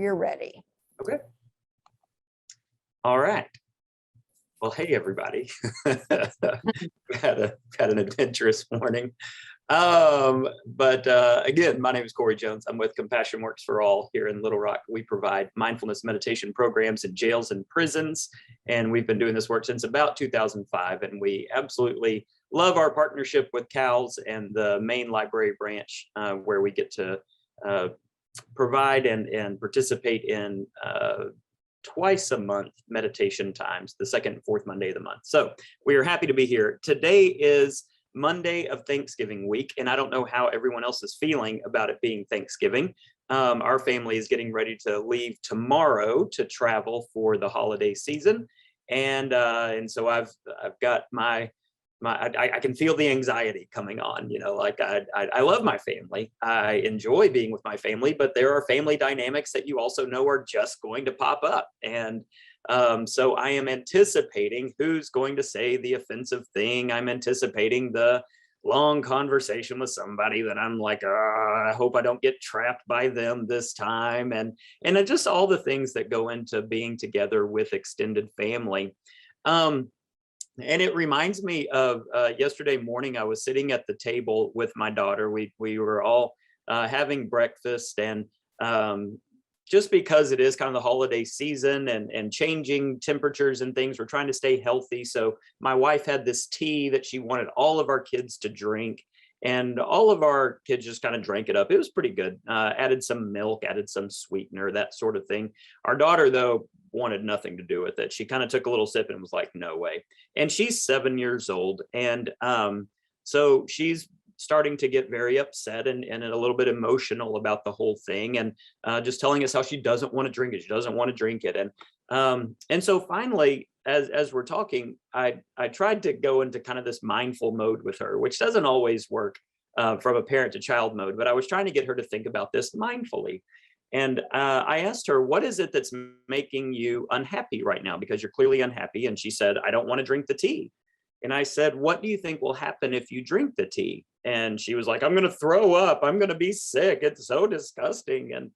you're ready. Okay. All right. Well, hey, everybody. had an adventurous morning. Again, my name is Corey Jones. I'm with Compassion Works for All here in Little Rock. We provide mindfulness meditation programs in jails and prisons. And we've been doing this work since about 2005. And we absolutely love our partnership with CALS and the main library branch, where we get to provide and participate in twice a month meditation times, the second and fourth Monday of the month. So we are happy to be here. Today is Monday of Thanksgiving week, and I don't know how everyone else is feeling about it being Thanksgiving. Our family is getting ready to leave tomorrow to travel for the holiday season, and so I've got I can feel the anxiety coming on. You know, like I love my family. I enjoy being with my family, but there are family dynamics that you also know are just going to pop up. And so I am anticipating who's going to say the offensive thing. I'm anticipating the long conversation with somebody that I'm like, I hope I don't get trapped by them this time. And just all the things that go into being together with extended family. And it reminds me of yesterday morning. I was sitting at the table with my daughter. We were all having breakfast, and just because it is kind of the holiday season and changing temperatures and things, we're trying to stay healthy. So my wife had this tea that she wanted all of our kids to drink, and all of our kids just kind of drank it up. It was pretty good. Added some milk, added some sweetener, that sort of thing. Our daughter, though, wanted nothing to do with it. She kind of took a little sip and was like, no way. And she's 7 years old. And so she's starting to get very upset and a little bit emotional about the whole thing, and just telling us how she doesn't want to drink it. She doesn't want to drink it. And so finally, as we're talking, I tried to go into kind of this mindful mode with her, which doesn't always work from a parent to child mode, but I was trying to get her to think about this mindfully. And I asked her, what is it that's making you unhappy right now? Because you're clearly unhappy. And she said, I don't want to drink the tea. And I said, what do you think will happen if you drink the tea? And she was like, I'm going to throw up. I'm going to be sick. It's so disgusting.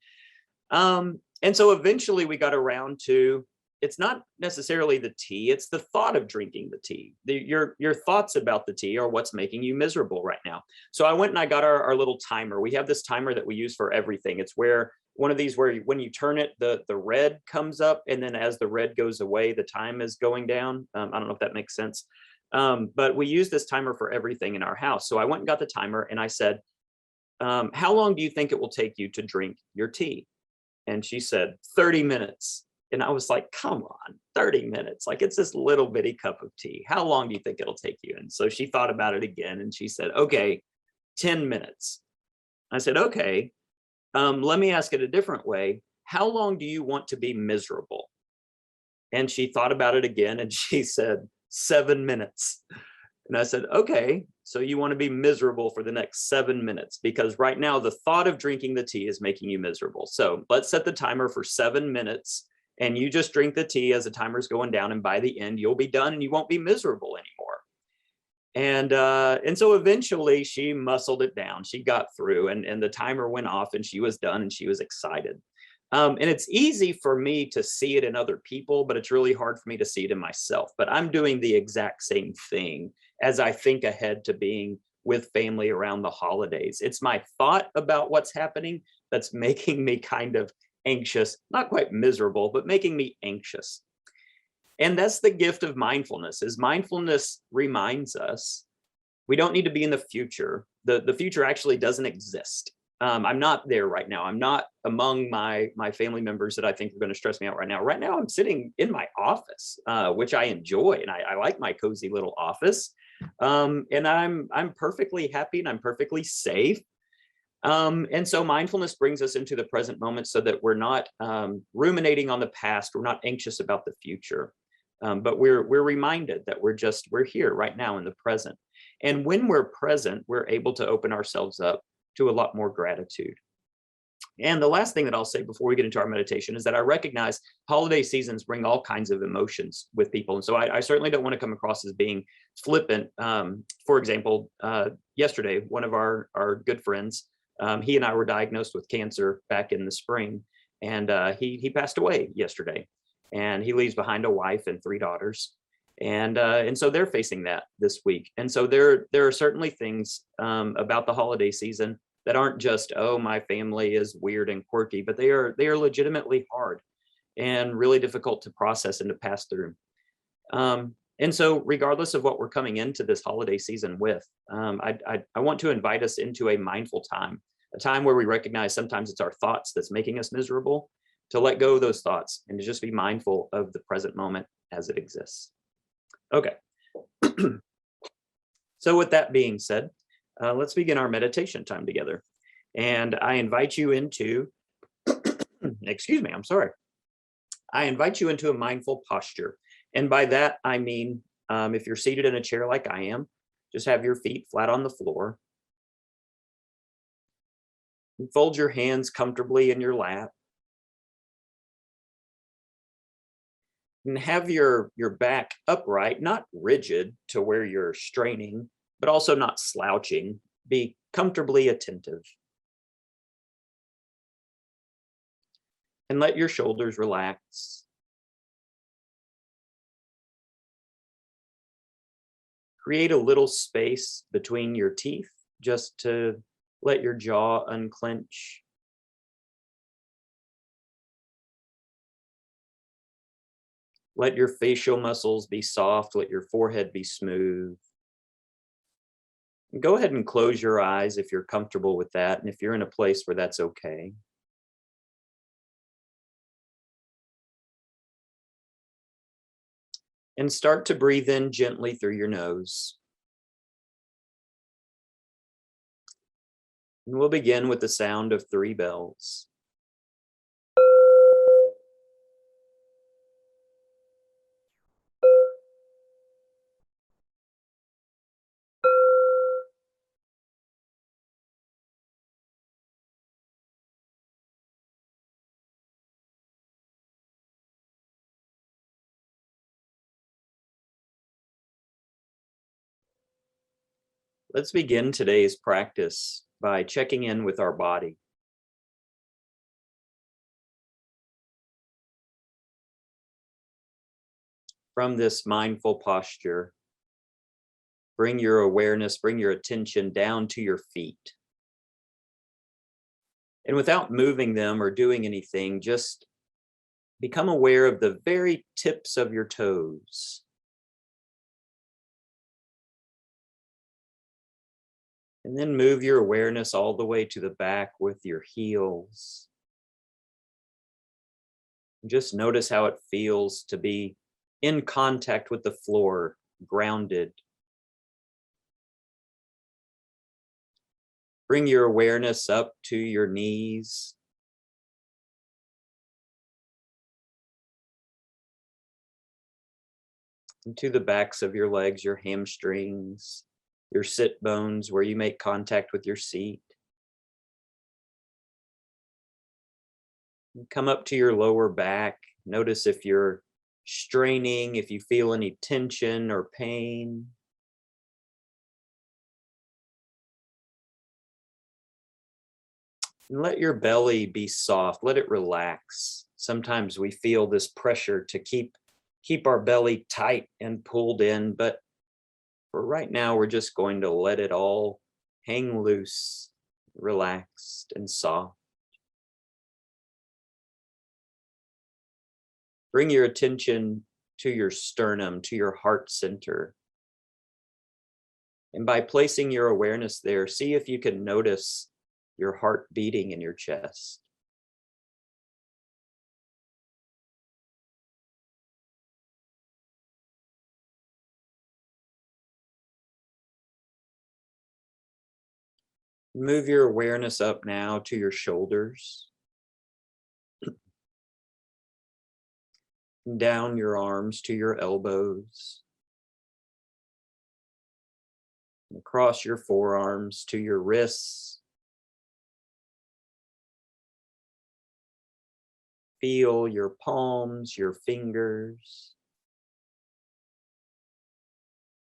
And so eventually we got around to, it's not necessarily the tea, it's the thought of drinking the tea. Your thoughts about the tea are what's making you miserable right now. So I went and I got our little timer. We have this timer that we use for everything. It's where one of these where when you turn it, the red comes up, and then as the red goes away, the time is going down. I don't know if that makes sense. But we use this timer for everything in our house. So I went and got the timer, and I said, how long do you think it will take you to drink your tea? And she said, 30 minutes. And I was like, come on, 30 minutes. Like, it's this little bitty cup of tea. How long do you think it'll take you? And so she thought about it again, and she said, okay, 10 minutes. I said, okay, let me ask it a different way. How long do you want to be miserable? And she thought about it again, and she said, 7 minutes. And I said, okay, so you want to be miserable for the next 7 minutes, because right now the thought of drinking the tea is making you miserable. So let's set the timer for 7 minutes, and you just drink the tea as the timer's going down, and by the end you'll be done and you won't be miserable anymore. And so eventually she muscled it down. She got through, and the timer went off, and she was done, and she was excited. And it's easy for me to see it in other people, but it's really hard for me to see it in myself. But I'm doing the exact same thing as I think ahead to being with family around the holidays. It's my thought about what's happening that's making me kind of anxious, not quite miserable, but making me anxious. And that's the gift of mindfulness, is mindfulness reminds us we don't need to be in the future. The future actually doesn't exist. I'm not there right now. I'm not among my family members that I think are going to stress me out right now. Right now, I'm sitting in my office, which I enjoy, and I like my cozy little office. And I'm perfectly happy, and I'm perfectly safe. And so mindfulness brings us into the present moment so that we're not ruminating on the past. We're not anxious about the future, but we're reminded that we're here right now in the present. And when we're present, we're able to open ourselves up to a lot more gratitude. And the last thing that I'll say before we get into our meditation is that I recognize holiday seasons bring all kinds of emotions with people. And so I certainly don't want to come across as being flippant. For example, yesterday, one of our good friends, he and I were diagnosed with cancer back in the spring. and he passed away yesterday, and he leaves behind a wife and 3 daughters, and so they're facing that this week. And so there are certainly things about the holiday season that aren't just, oh, my family is weird and quirky, but they are legitimately hard and really difficult to process and to pass through. And so, regardless of what we're coming into this holiday season with, I want to invite us into a mindful time, a time where we recognize sometimes it's our thoughts that's making us miserable, to let go of those thoughts and to just be mindful of the present moment as it exists. Okay. So, with that being said, let's begin our meditation time together. And I invite you into, excuse me, I'm sorry. I invite you into a mindful posture. And by that, I mean, if you're seated in a chair like I am, just have your feet flat on the floor. And fold your hands comfortably in your lap. And have your back upright, not rigid to where you're straining, but also not slouching. Be comfortably attentive. And let your shoulders relax. Create a little space between your teeth just to let your jaw unclench. Let your facial muscles be soft. Let your forehead be smooth. And go ahead and close your eyes if you're comfortable with that, and if you're in a place where that's okay. And start to breathe in gently through your nose. And we'll begin with the sound of 3 bells. Let's begin today's practice by checking in with our body. From this mindful posture, bring your awareness, bring your attention down to your feet. And without moving them or doing anything, just become aware of the very tips of your toes. And then move your awareness all the way to the back with your heels. Just notice how it feels to be in contact with the floor, grounded. Bring your awareness up to your knees. And to the backs of your legs, your hamstrings, your sit bones where you make contact with your seat. And come up to your lower back. Notice if you're straining, if you feel any tension or pain. And let your belly be soft. Let it relax. Sometimes we feel this pressure to keep our belly tight and pulled in, but for right now, we're just going to let it all hang loose, relaxed and soft. Bring your attention to your sternum, to your heart center. And by placing your awareness there, see if you can notice your heart beating in your chest. Move your awareness up now to your shoulders, down your arms to your elbows, across your forearms to your wrists. Feel your palms, your fingers.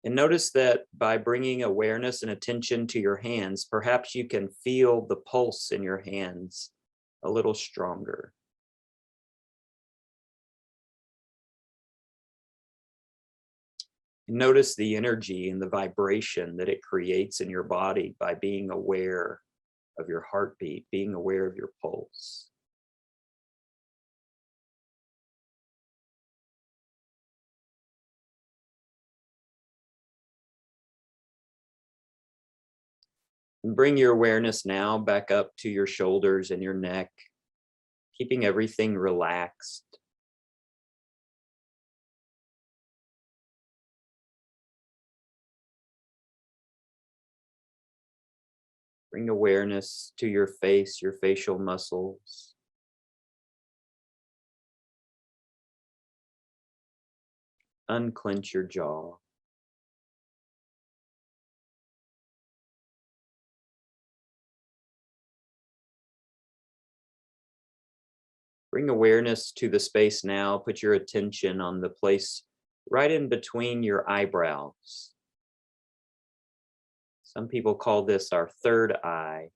And notice that by bringing awareness and attention to your hands, perhaps you can feel the pulse in your hands a little stronger. Notice the energy and the vibration that it creates in your body by being aware of your heartbeat, being aware of your pulse. And bring your awareness now back up to your shoulders and your neck, keeping everything relaxed. Bring awareness to your face, your facial muscles. Unclench your jaw. Bring awareness to the space now. Put your attention on the place right in between your eyebrows. Some people call this our third eye.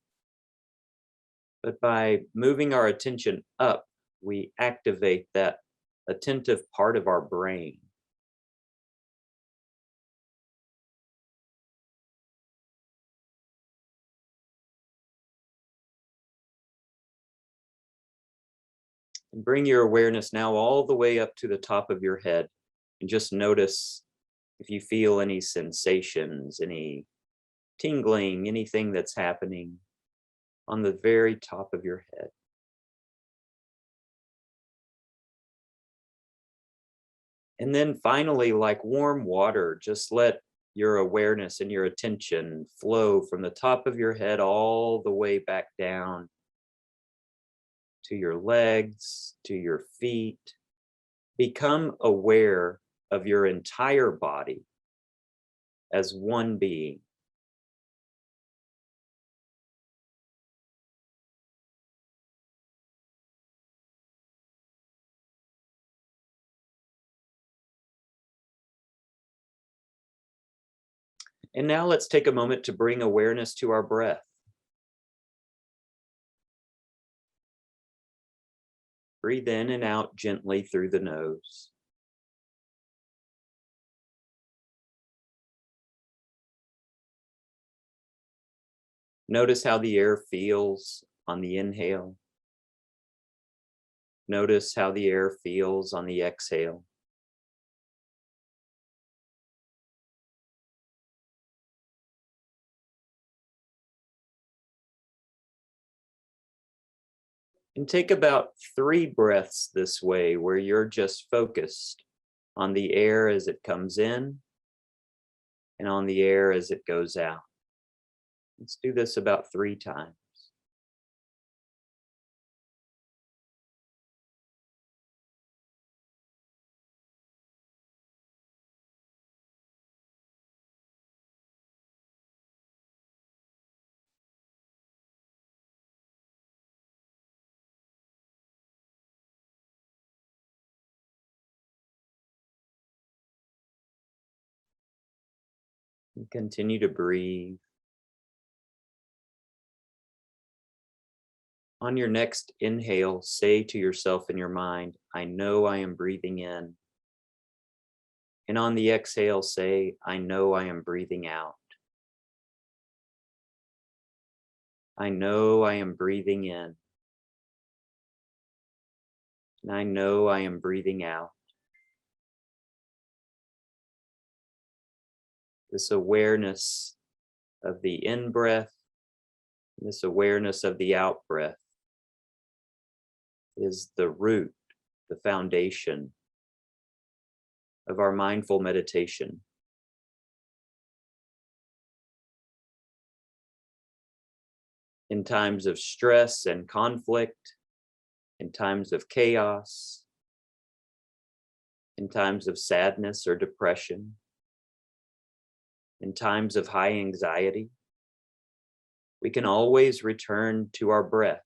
But by moving our attention up, we activate that attentive part of our brain. And bring your awareness now all the way up to the top of your head. And just notice if you feel any sensations, any tingling, anything that's happening on the very top of your head. And then finally, like warm water, just let your awareness and your attention flow from the top of your head all the way back down to your legs, to your feet. Become aware of your entire body as one being. And now let's take a moment to bring awareness to our breath. Breathe in and out gently through the nose. Notice how the air feels on the inhale. Notice how the air feels on the exhale. And take about 3 breaths this way, where you're just focused on the air as it comes in and on the air as it goes out. Let's do this about 3 times. And continue to breathe. On your next inhale, say to yourself in your mind, I know I am breathing in. And on the exhale, say, I know I am breathing out. I know I am breathing in. And I know I am breathing out. This awareness of the in-breath, this awareness of the out-breath is the root, the foundation of our mindful meditation. In times of stress and conflict, in times of chaos, in times of sadness or depression, in times of high anxiety, we can always return to our breath.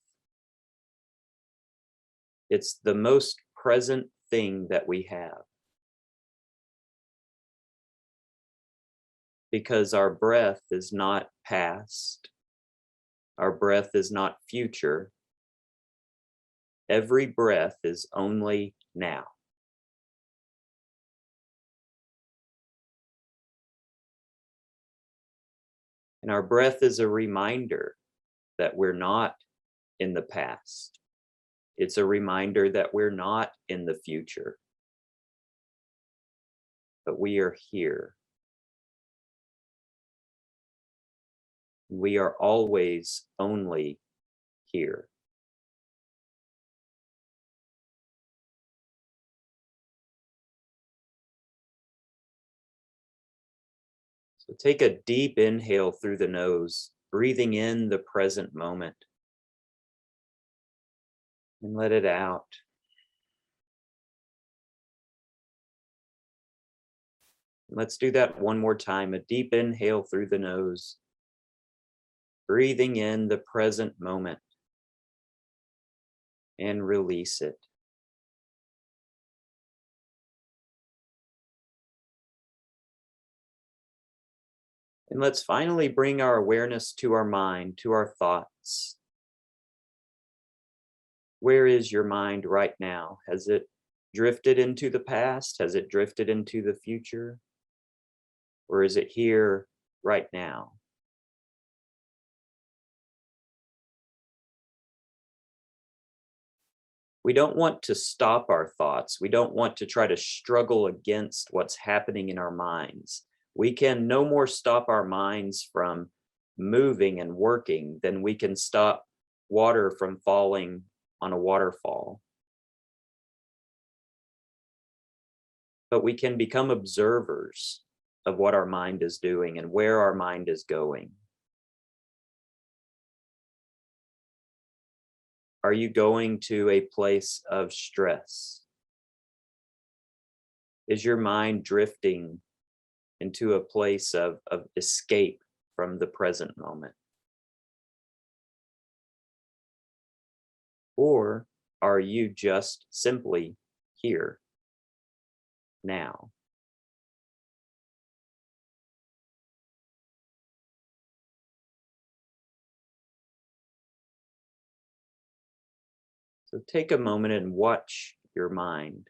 It's the most present thing that we have. Because our breath is not past, our breath is not future. Every breath is only now. And our breath is a reminder that we're not in the past. It's a reminder that we're not in the future, but we are here. We are always only here. So take a deep inhale through the nose, breathing in the present moment, and let it out. Let's do that one more time. A deep inhale through the nose, breathing in the present moment, and release it. And let's finally bring our awareness to our mind, to our thoughts. Where is your mind right now? Has it drifted into the past? Has it drifted into the future? Or is it here right now? We don't want to stop our thoughts. We don't want to try to struggle against what's happening in our minds. We can no more stop our minds from moving and working than we can stop water from falling on a waterfall. But we can become observers of what our mind is doing and where our mind is going. Are you going to a place of stress? Is your mind drifting into a place of escape from the present moment? Or are you just simply here now? So take a moment and watch your mind.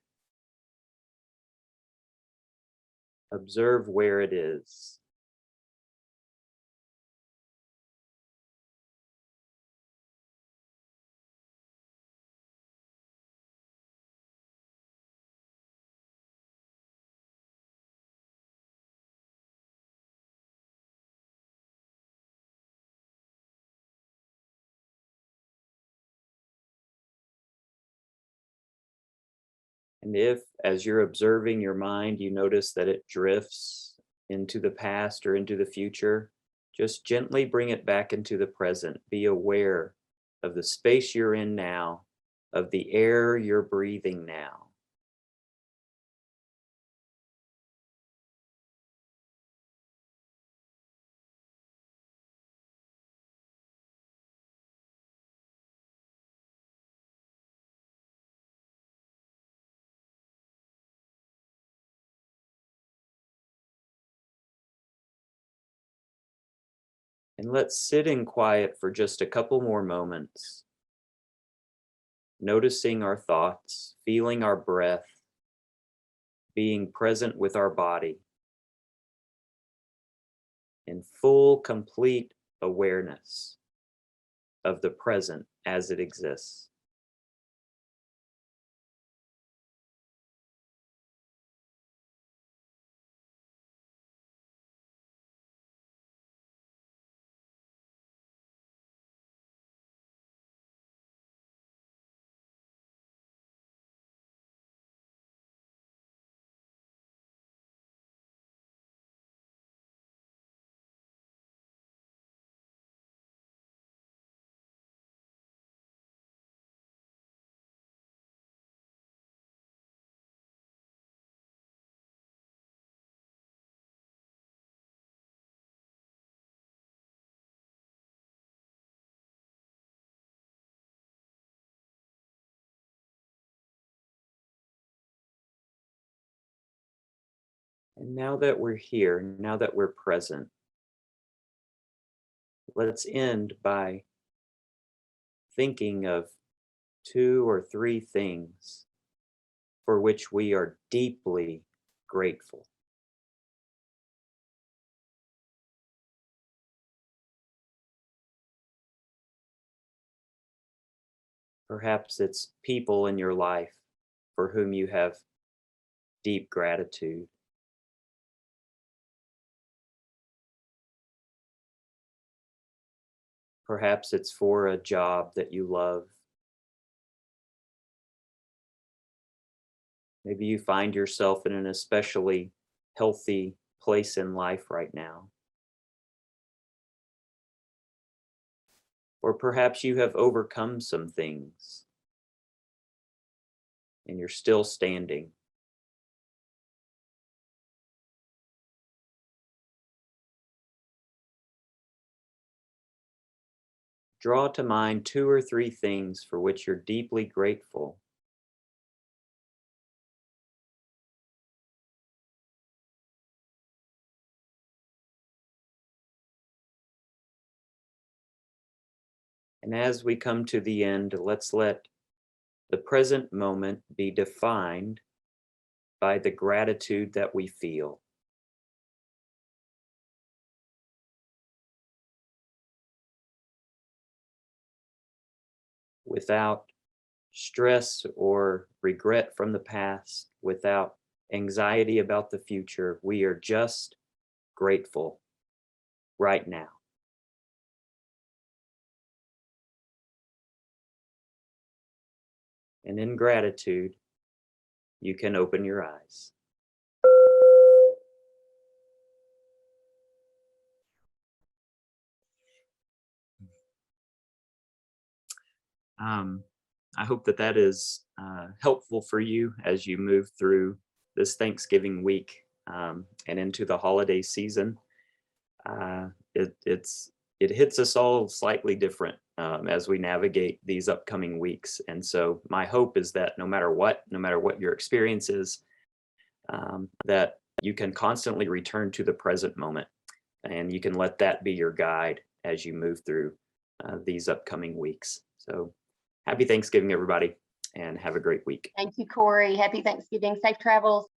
Observe where it is. And if, as you're observing your mind, you notice that it drifts into the past or into the future, just gently bring it back into the present. Be aware of the space you're in now, of the air you're breathing now. And let's sit in quiet for just a couple more moments, noticing our thoughts, feeling our breath, being present with our body, in full, complete awareness of the present as it exists. And now that we're here, now that we're present, let's end by thinking of 2 or 3 things for which we are deeply grateful. Perhaps it's people in your life for whom you have deep gratitude. Perhaps it's for a job that you love. Maybe you find yourself in an especially healthy place in life right now. Or perhaps you have overcome some things and you're still standing. Draw to mind 2 or 3 things for which you're deeply grateful. And as we come to the end, let's let the present moment be defined by the gratitude that we feel. Without stress or regret from the past, without anxiety about the future, we are just grateful right now. And in gratitude, you can open your eyes. Um, I hope that that is helpful for you as you move through this Thanksgiving week and into the holiday season. Uh, it hits us all slightly different as we navigate these upcoming weeks, and so my hope is that no matter what your experience is, that you can constantly return to the present moment, and you can let that be your guide as you move through these upcoming weeks. So happy Thanksgiving, everybody, and have a great week. Thank you, Corey. Happy Thanksgiving. Safe travels.